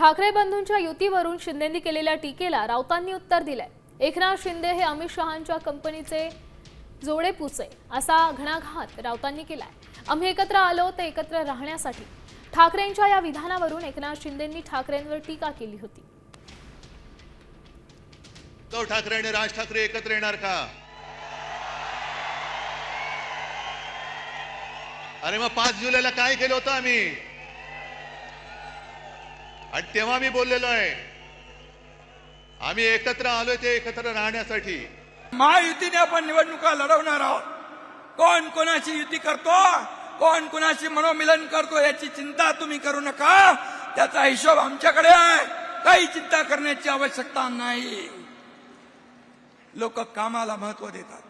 ठाकरे बंधूंच्या युतीवरून शिंदेंनी केलेल्या टीकेला राऊतांनी उत्तर दिलंय। एकनाथ शिंदे हे अमित शहांच्या कंपनीचे जोडेपुचे असा घणाघात राऊतांनी केलाय। आम्ही एकत्र आलो ते एकत्र राहण्यासाठी। ठाकरेंच्या या विधानावरून एकनाथ शिंदेंनी ठाकरेंवर टीका केली होती। उद्धव ठाकरे आणि राज ठाकरे एकत्र येणार का? अरे मग 5 जुलैला काय केलं होतं आम्ही? आणि तेव्हा मी बोललेलो आहे आम्ही एकत्र आलोय ते एकत्र राहण्यासाठी। महायुतीने आपण निवडणुका लढवणार आहोत। कोण कोणाची युती करतो, कोण कोणाशी मनोमिलन करतो याची चिंता तुम्ही करू नका। त्याचा हिशोब आमच्याकडे आहे, काही चिंता करण्याची आवश्यकता नाही। लोक कामाला महत्व देतात।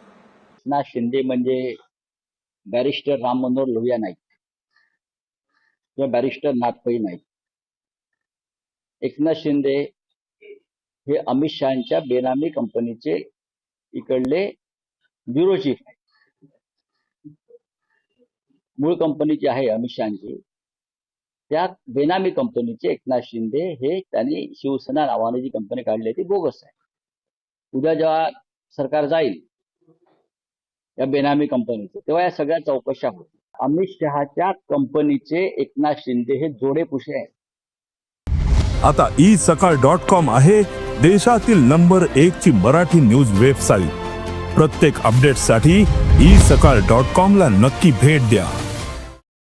एकनाथ शिंदे म्हणजे बॅरिस्टर राम मनोहर लोहिया नाहीत किंवा बॅरिस्टर नागपै नाहीत। एकनाथ शिंदे हे अमित शहांच्या बेनामी कंपनीचे इकडले ब्युरो चीफ आहेत। मूळ कंपनी जी आहे अमित शहांची त्या बेनामी कंपनीचे एकनाथ शिंदे हे त्यांनी शिवसेना नावाने जी कंपनी काढली आहे ती बोगस आहे। उद्या जेव्हा सरकार जाईल या बेनामी कंपनीचं तेव्हा या सगळ्या चौकशा होतील। अमित शहाच्या कंपनीचे एकनाथ शिंदे हे जोडेपुषे आहेत। आता isakal.com आहे देशातील नंबर 1 ची मराठी न्यूज वेबसाईट। प्रत्येक अपडेटसाठी isakal.com ला नक्की भेट द्या।